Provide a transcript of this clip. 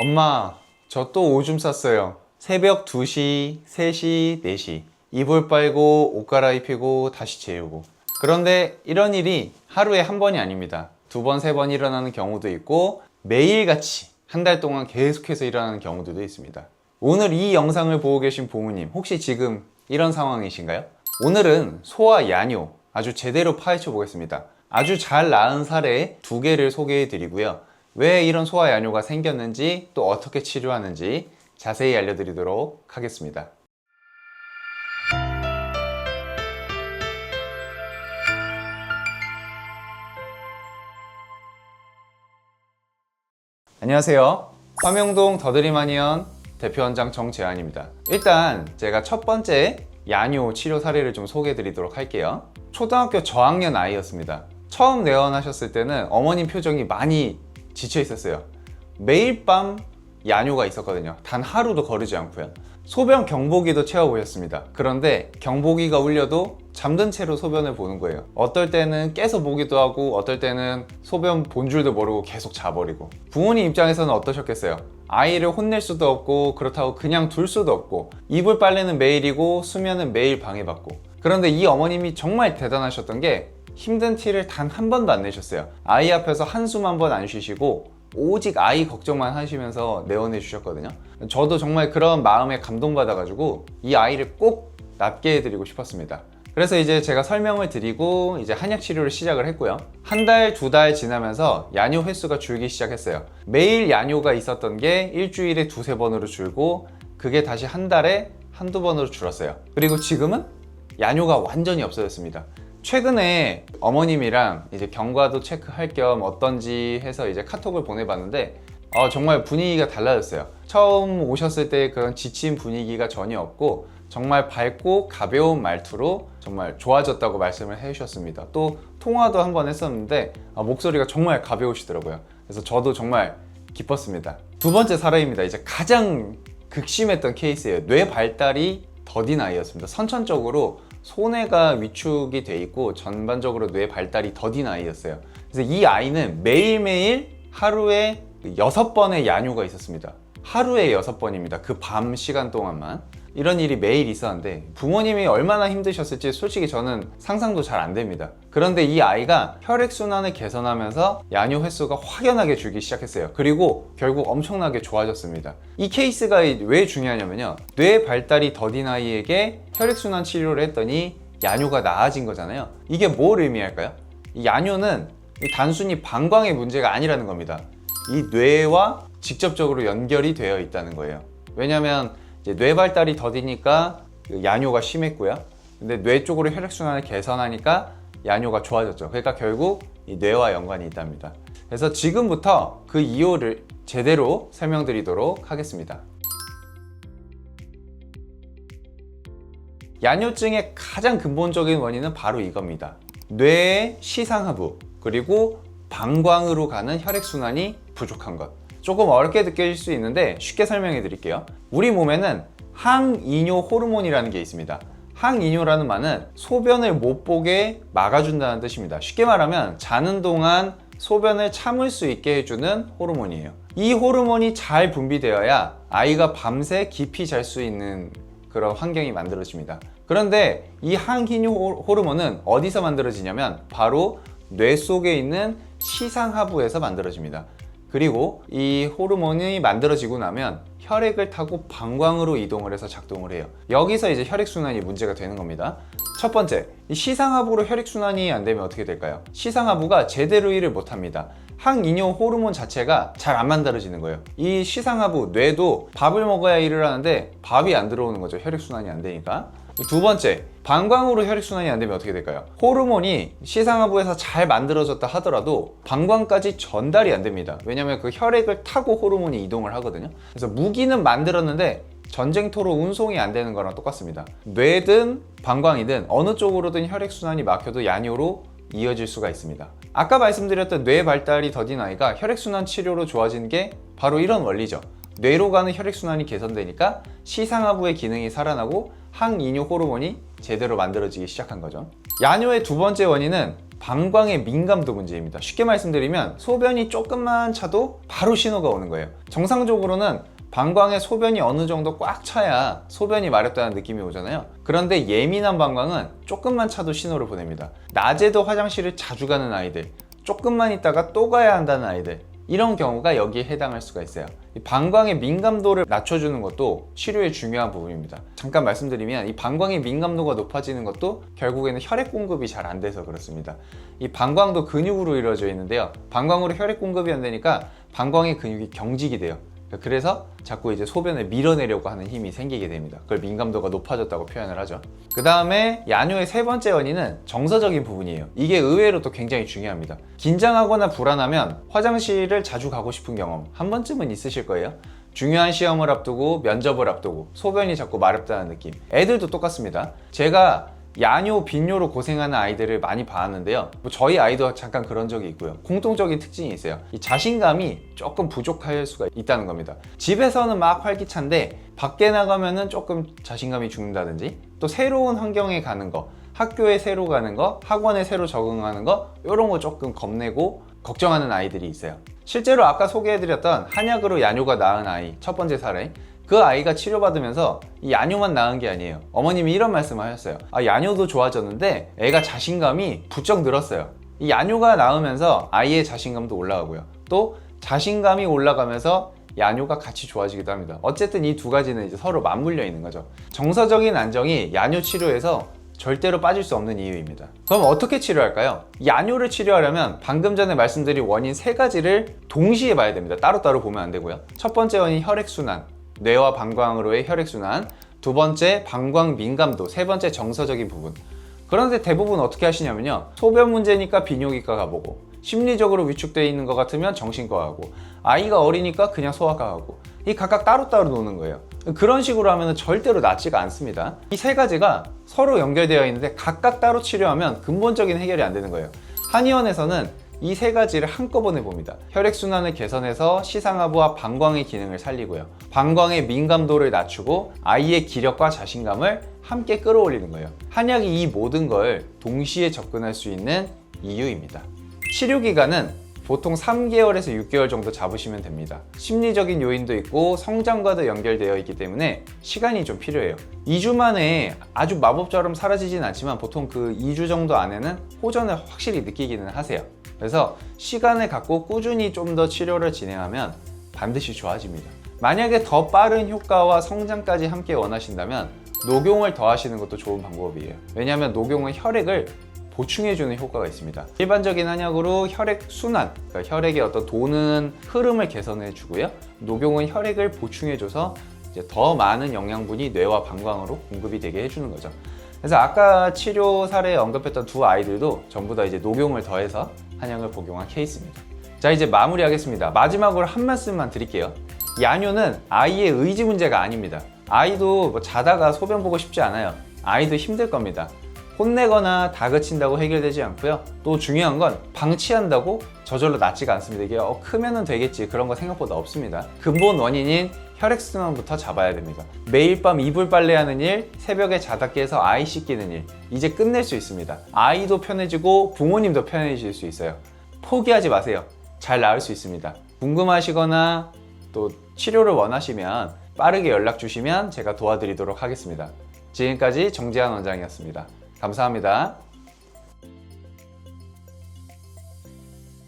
엄마, 저 또 오줌 쌌어요. 새벽 2시, 3시, 4시. 이불 빨고 옷 갈아입히고 다시 재우고. 그런데 이런 일이 하루에 한 번이 아닙니다. 2번, 3번 일어나는 경우도 있고 매일같이 한 달 동안 계속해서 일어나는 경우들도 있습니다. 오늘 이 영상을 보고 계신 부모님, 혹시 지금 이런 상황이신가요? 오늘은 소아 야뇨 아주 제대로 파헤쳐 보겠습니다. 아주 잘 나은 사례 2개를 소개해 드리고요. 왜 이런 소아 야뇨가 생겼는지, 또 어떻게 치료하는지 자세히 알려드리도록 하겠습니다. 안녕하세요. 화명동 더드림아니언 대표원장 정재환입니다. 일단 제가 첫 번째 야뇨 치료 사례를 좀 소개해 드리도록 할게요. 초등학교 저학년 아이였습니다. 처음 내원하셨을 때는 어머님 표정이 많이 지쳐 있었어요. 매일 밤 야뇨가 있었거든요. 단 하루도 거르지 않고요. 소변 경보기도 채워보셨습니다. 그런데 경보기가 울려도 잠든 채로 소변을 보는 거예요. 어떨 때는 깨서 보기도 하고, 어떨 때는 소변 본 줄도 모르고 계속 자버리고. 부모님 입장에서는 어떠셨겠어요? 아이를 혼낼 수도 없고, 그렇다고 그냥 둘 수도 없고, 이불 빨래는 매일이고 수면은 매일 방해받고. 그런데 이 어머님이 정말 대단하셨던 게 힘든 티를 단 한 번도 안 내셨어요. 아이 앞에서 한숨 한 번 안 쉬시고 오직 아이 걱정만 하시면서 내원해 주셨거든요. 저도 정말 그런 마음에 감동받아가지고 이 아이를 꼭 낫게 해드리고 싶었습니다. 그래서 이제 제가 설명을 드리고 이제 한약 치료를 시작을 했고요. 한 달, 2달 지나면서 야뇨 횟수가 줄기 시작했어요. 매일 야뇨가 있었던 게 일주일에 2-3번으로 줄고, 그게 다시 한 달에 1-2번으로 줄었어요. 그리고 지금은 야뇨가 완전히 없어졌습니다. 최근에 어머님이랑 이제 경과도 체크할 겸 어떤지 해서 이제 카톡을 보내봤는데 정말 분위기가 달라졌어요. 처음 오셨을 때 그런 지친 분위기가 전혀 없고 정말 밝고 가벼운 말투로 정말 좋아졌다고 말씀을 해주셨습니다. 또 통화도 한번 했었는데 목소리가 정말 가벼우시더라고요. 그래서 저도 정말 기뻤습니다. 두 번째 사례입니다. 이제 가장 극심했던 케이스예요. 뇌 발달이 더딘 아이였습니다. 선천적으로 손해가 위축이 돼 있고 전반적으로 뇌 발달이 더딘 아이였어요. 그래서 이 아이는 매일매일 하루에 6번의 야뇨가 있었습니다. 하루에 6번입니다. 그 밤 시간 동안만. 이런 일이 매일 있었는데 부모님이 얼마나 힘드셨을지 솔직히 저는 상상도 잘 안 됩니다. 그런데 이 아이가 혈액순환을 개선하면서 야뇨 횟수가 확연하게 줄기 시작했어요. 그리고 결국 엄청나게 좋아졌습니다. 이 케이스가 왜 중요하냐면요, 뇌 발달이 더딘 아이에게 혈액순환 치료를 했더니 야뇨가 나아진 거잖아요. 이게 뭘 의미할까요? 이 야뇨는 단순히 방광의 문제가 아니라는 겁니다. 이 뇌와 직접적으로 연결이 되어 있다는 거예요. 왜냐면 이제 뇌 발달이 더디니까 야뇨가 심했고요. 근데 뇌 쪽으로 혈액순환을 개선하니까 야뇨가 좋아졌죠. 그러니까 결국 이 뇌와 연관이 있답니다. 그래서 지금부터 그 이유를 제대로 설명드리도록 하겠습니다. 야뇨증의 가장 근본적인 원인은 바로 이겁니다. 뇌의 시상하부 그리고 방광으로 가는 혈액순환이 부족한 것. 조금 어렵게 느껴질 수 있는데 쉽게 설명해 드릴게요. 우리 몸에는 항이뇨 호르몬이라는 게 있습니다. 항이뇨라는 말은 소변을 못 보게 막아준다는 뜻입니다. 쉽게 말하면 자는 동안 소변을 참을 수 있게 해주는 호르몬이에요. 이 호르몬이 잘 분비되어야 아이가 밤새 깊이 잘 수 있는 그런 환경이 만들어집니다. 그런데 이 항이뇨 호르몬은 어디서 만들어지냐면 바로 뇌 속에 있는 시상하부에서 만들어집니다. 그리고 이 호르몬이 만들어지고 나면 혈액을 타고 방광으로 이동을 해서 작동을 해요. 여기서 이제 혈액순환이 문제가 되는 겁니다. 첫 번째, 이 시상하부로 혈액순환이 안 되면 어떻게 될까요? 시상하부가 제대로 일을 못 합니다. 항이뇨 호르몬 자체가 잘 안 만들어지는 거예요. 이 시상하부, 뇌도 밥을 먹어야 일을 하는데 밥이 안 들어오는 거죠. 혈액순환이 안 되니까. 두 번째, 방광으로 혈액순환이 안 되면 어떻게 될까요? 호르몬이 시상하부에서 잘 만들어졌다 하더라도 방광까지 전달이 안 됩니다. 왜냐면 그 혈액을 타고 호르몬이 이동을 하거든요. 그래서 무기는 만들었는데 전쟁터로 운송이 안 되는 거랑 똑같습니다. 뇌든 방광이든 어느 쪽으로든 혈액순환이 막혀도 야뇨로 이어질 수가 있습니다. 아까 말씀드렸던 뇌 발달이 더딘 아이가 혈액순환 치료로 좋아진 게 바로 이런 원리죠. 뇌로 가는 혈액순환이 개선되니까 시상하부의 기능이 살아나고 항이뇨 호르몬이 제대로 만들어지기 시작한 거죠. 야뇨의 두 번째 원인은 방광의 민감도 문제입니다. 쉽게 말씀드리면 소변이 조금만 차도 바로 신호가 오는 거예요. 정상적으로는 방광에 소변이 어느 정도 꽉 차야 소변이 마렵다는 느낌이 오잖아요. 그런데 예민한 방광은 조금만 차도 신호를 보냅니다. 낮에도 화장실을 자주 가는 아이들, 조금만 있다가 또 가야 한다는 아이들, 이런 경우가 여기에 해당할 수가 있어요. 이 방광의 민감도를 낮춰주는 것도 치료의 중요한 부분입니다. 잠깐 말씀드리면 이 방광의 민감도가 높아지는 것도 결국에는 혈액 공급이 잘 안 돼서 그렇습니다. 이 방광도 근육으로 이루어져 있는데요. 방광으로 혈액 공급이 안 되니까 방광의 근육이 경직이 돼요. 그래서 자꾸 이제 소변을 밀어내려고 하는 힘이 생기게 됩니다. 그걸 민감도가 높아졌다고 표현을 하죠. 그 다음에 야뇨의 세 번째 원인은 정서적인 부분이에요. 이게 의외로 또 굉장히 중요합니다. 긴장하거나 불안하면 화장실을 자주 가고 싶은 경험 한 번쯤은 있으실 거예요. 중요한 시험을 앞두고 면접을 앞두고 소변이 자꾸 마렵다는 느낌. 애들도 똑같습니다. 제가 야뇨, 빈뇨로 고생하는 아이들을 많이 봤는데요. 저희 아이도 잠깐 그런 적이 있고요. 공통적인 특징이 있어요. 이 자신감이 조금 부족할 수가 있다는 겁니다. 집에서는 막 활기찬데 밖에 나가면은 조금 자신감이 죽는다든지, 또 새로운 환경에 가는 거, 학교에 새로 가는 거, 학원에 새로 적응하는 거, 이런 거 조금 겁내고 걱정하는 아이들이 있어요. 실제로 아까 소개해드렸던 한약으로 야뇨가 나은 아이 첫 번째 사례, 그 아이가 치료받으면서 이 야뇨만 나은 게 아니에요. 어머님이 이런 말씀을 하셨어요. 야뇨도 좋아졌는데 애가 자신감이 부쩍 늘었어요. 이 야뇨가 나으면서 아이의 자신감도 올라가고요. 또 자신감이 올라가면서 야뇨가 같이 좋아지기도 합니다. 어쨌든 이 두 가지는 이제 서로 맞물려 있는 거죠. 정서적인 안정이 야뇨 치료에서 절대로 빠질 수 없는 이유입니다. 그럼 어떻게 치료할까요? 야뇨를 치료하려면 방금 전에 말씀드린 원인 세 가지를 동시에 봐야 됩니다. 따로따로 보면 안 되고요. 첫 번째 원인 혈액순환, 뇌와 방광으로의 혈액순환, 두 번째 방광 민감도, 세 번째 정서적인 부분. 그런데 대부분 어떻게 하시냐면요, 소변 문제니까 비뇨기과 가보고, 심리적으로 위축되어 있는 것 같으면 정신과 가고, 아이가 어리니까 그냥 소아과 가고, 이 각각 따로따로 노는 거예요. 그런 식으로 하면 절대로 낫지가 않습니다. 이 세 가지가 서로 연결되어 있는데 각각 따로 치료하면 근본적인 해결이 안 되는 거예요. 한의원에서는 이 세 가지를 한꺼번에 봅니다. 혈액순환을 개선해서 시상하부와 방광의 기능을 살리고요. 방광의 민감도를 낮추고 아이의 기력과 자신감을 함께 끌어올리는 거예요. 한약이 이 모든 걸 동시에 접근할 수 있는 이유입니다. 치료 기간은 보통 3개월에서 6개월 정도 잡으시면 됩니다. 심리적인 요인도 있고 성장과도 연결되어 있기 때문에 시간이 좀 필요해요. 2주 만에 아주 마법처럼 사라지진 않지만 보통 그 2주 정도 안에는 호전을 확실히 느끼기는 하세요. 그래서 시간을 갖고 꾸준히 좀 더 치료를 진행하면 반드시 좋아집니다. 만약에 더 빠른 효과와 성장까지 함께 원하신다면 녹용을 더하시는 것도 좋은 방법이에요. 왜냐하면 녹용은 혈액을 보충해주는 효과가 있습니다. 일반적인 한약으로 혈액 순환, 그러니까 혈액의 어떤 도는 흐름을 개선해주고요. 녹용은 혈액을 보충해줘서 이제 더 많은 영양분이 뇌와 방광으로 공급이 되게 해주는 거죠. 그래서 아까 치료 사례에 언급했던 두 아이들도 전부 다 이제 녹용을 더해서 한약을 복용한 케이스입니다. 자, 이제 마무리하겠습니다. 마지막으로 한 말씀만 드릴게요. 야뇨는 아이의 의지 문제가 아닙니다. 아이도 뭐 자다가 소변 보고 싶지 않아요. 아이도 힘들 겁니다. 혼내거나 다그친다고 해결되지 않고요. 또 중요한 건 방치한다고 저절로 낫지가 않습니다. 이게 크면은 되겠지, 그런 거 생각보다 없습니다. 근본 원인인 혈액순환부터 잡아야 됩니다. 매일 밤 이불 빨래하는 일, 새벽에 자다 깨서 아이 씻기는 일, 이제 끝낼 수 있습니다. 아이도 편해지고 부모님도 편해질 수 있어요. 포기하지 마세요. 잘 나을 수 있습니다. 궁금하시거나 또 치료를 원하시면 빠르게 연락 주시면 제가 도와드리도록 하겠습니다. 지금까지 정재환 원장이었습니다. 감사합니다.